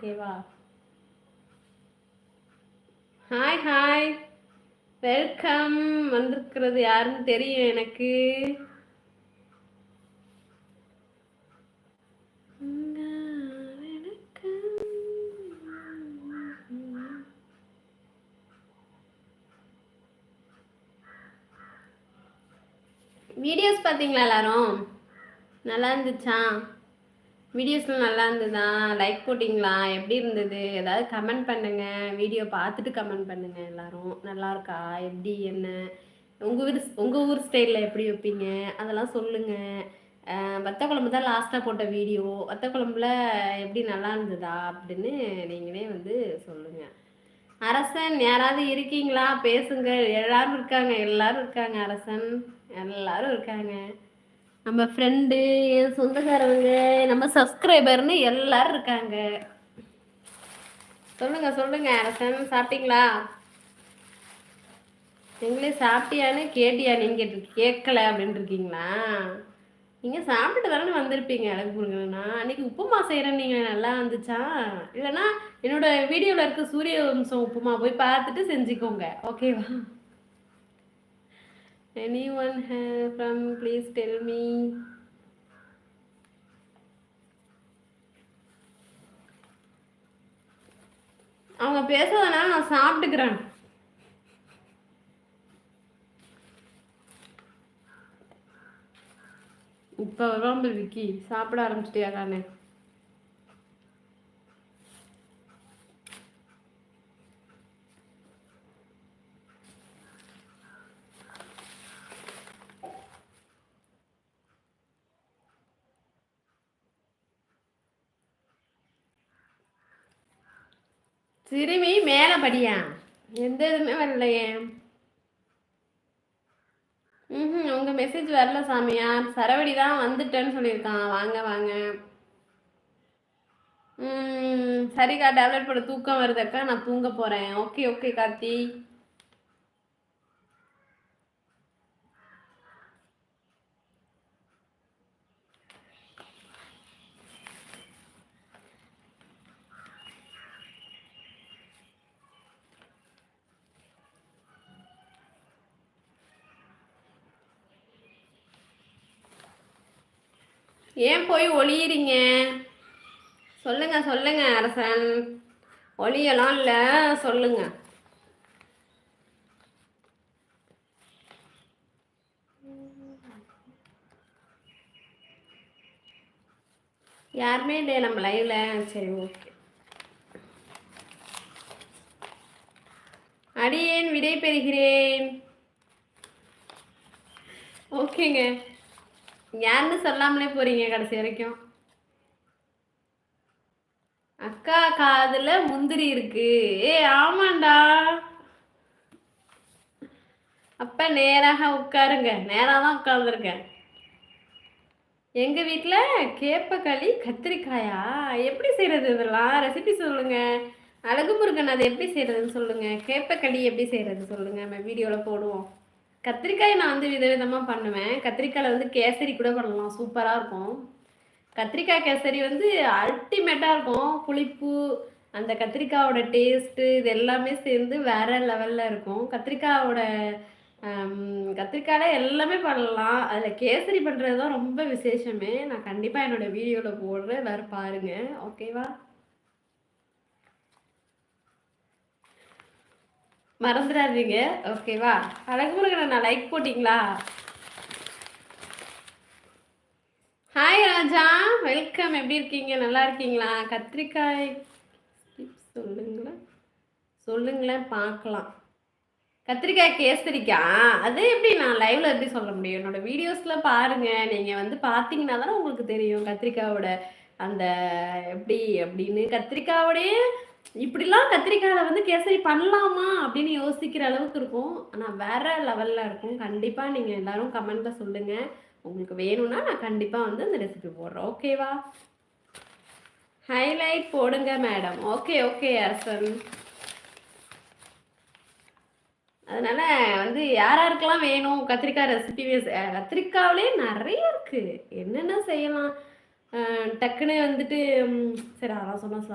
ஓகேவா? Hi hi, welcome. வந்திருக்கிறது யாருன்னு தெரியும் எனக்கு. வீடியோஸ் பார்த்தீங்களா எல்லாரும்? நல்லா இருந்துச்சா? வீடியோஸ்லாம் நல்லா இருந்ததா? லைக் போட்டிங்களா? எப்படி இருந்தது? ஏதாவது கமெண்ட் பண்ணுங்க. வீடியோ பார்த்துட்டு கமெண்ட் பண்ணுங்க. எல்லாரும் நல்லா இருக்கா, எப்படி, என்ன உங்கள் ஊர் ஸ்டைலில் எப்படி வைப்பீங்க அதெல்லாம் சொல்லுங்க. வத்த குழம்பு தான் லாஸ்ட்டாக போட்ட வீடியோ. வத்த குழம்புல எப்படி நல்லா இருந்ததா அப்படின்னு நீங்களே வந்து சொல்லுங்க. அரசன் யாராவது இருக்கீங்களா? பேசுங்க. எல்லாரும் இருக்காங்க, எல்லாரும் இருக்காங்க. அரசன் எல்லாரும் இருக்காங்க. நம்ம ஃப்ரெண்டு, என் சொந்தக்காரவங்க, நம்ம சப்ஸ்கிரைபர்னு எல்லாரும் இருக்காங்க. சொல்லுங்க சொல்லுங்க. அரசன் சாப்பிட்டீங்களா? நீங்களே சாப்பிட்டியான்னு கேட்டியா? நீங்க கேட்கல அப்படின்னு இருக்கீங்களா? நீங்கள் சாப்பிட்டு தானே வந்திருப்பீங்க. அழகு முருகனா அன்னைக்கு உப்புமா செய்கிறேன். நீங்கள் நல்லா வந்துச்சா? இல்லைன்னா என்னோட வீடியோவில் இருக்க சூரிய வம்சம் உப்புமா போய் பார்த்துட்டு செஞ்சுக்கோங்க. ஓகேவா? anyone from please tell me. அவங்க பேசுறதுனால நான் சாப்பிட்டுக்கிறேன். இப்போ ரொம்ப விக்கி சாப்பிட ஆரம்பிச்சிட்டியா தானே? சிறுமி மேலே படியா? எந்த இதுவுமே வரலையே. உங்கள் மெசேஜ் வரல சாமியார். சரவடி தான் வந்துட்டேன்னு சொல்லியிருக்கான். வாங்க வாங்க. சரிக்கா, டேப்லெட் போட தூக்கம் வருதக்கா, நான் தூங்க போகிறேன். Okay okay Karthi. ஏன் போய் ஒளியிறீங்க? சொல்லுங்க சொல்லுங்க அரசன். ஒளியெல்லாம் இல்லை, சொல்லுங்க. யாருமே இல்லையா நம்ம லைவ்ல? சரி ஓகே. அடியேன் விடை பெறுகிறேன். ஓகேங்க. யாருன்னு சொல்லாமலே போறீங்க கடைசி வரைக்கும். அக்கா காதுல முந்திரி இருக்கு. ஏ ஆமாண்டா. அப்ப நேராக உட்காருங்க. நேராக தான் உட்கார்ந்துருக்கேன். எங்க வீட்டில் கேப்பக்களி கத்திரிக்காயா? எப்படி செய்யறது? இதெல்லாம் ரெசிபி சொல்லுங்க. அழகு முருகன் அது எப்படி செய்யறதுன்னு சொல்லுங்க. கேப்பக்களி எப்படி செய்யறது சொல்லுங்க, நம்ம வீடியோவில் போடுவோம். கத்திரிக்காய் நான் வந்து விதவிதமாக பண்ணுவேன். கத்திரிக்காயில் வந்து கேசரி கூட பண்ணலாம், சூப்பராக இருக்கும். கத்திரிக்காய் கேசரி வந்து அல்டிமேட்டாக இருக்கும். புளிப்பு, அந்த கத்திரிக்காயோட டேஸ்ட்டு, இது எல்லாமே சேர்ந்து வேற லெவலில் இருக்கும். கத்திரிக்காயில் எல்லாமே பண்ணலாம். அதில் கேசரி பண்ணுறது தான் ரொம்ப விசேஷமே. நான் கண்டிப்பாக என்னோடய வீடியோவில் போடுறேன், எல்லோரும் பாருங்கள். ஓகேவா? மறந்துடாதீங்க. ஓகேவா? அழகுமுருகனை நான் லைக் போட்டிங்களா? ஹாய் ராஜா, வெல்கம். எப்படி இருக்கீங்க? நல்லா இருக்கீங்களா? கத்திரிக்காய் சொல்லுங்களேன் பார்க்கலாம். கத்திரிக்காய் கேசரிக்கா? அது எப்படி நான் லைவ்ல எப்படி சொல்ல முடியும்? என்னோட வீடியோஸ்ல பாருங்க. நீங்க வந்து பார்த்தீங்கன்னா தானே உங்களுக்கு தெரியும் கத்திரிக்காயோட அந்த எப்படி அப்படின்னு. கத்திரிக்காயோடைய இப்படிலாம் கத்திரிக்காயில் வந்து கேசரி பண்ணலாமா அப்படின்னு யோசிக்கிற அளவுக்கு இருக்கும். ஆனால் வேற லெவலில் இருக்கும். கண்டிப்பாக நீங்கள் எல்லாரும் கமெண்ட்டில் சொல்லுங்கள். உங்களுக்கு வேணும்னா நான் கண்டிப்பாக வந்து அந்த ரெசிபி போடுறேன். ஓகேவா? ஹைலைட் போடுங்க மேடம். ஓகே ஓகே அரசன். அதனால வந்து யாராருக்கெல்லாம் வேணும் கத்திரிக்காய் ரெசிபி? கத்திரிக்காவிலே நிறைய இருக்குது, என்னென்ன செய்யலாம். டக்குன்னு வந்துட்டு சரி அதெல்லாம் சொன்னால்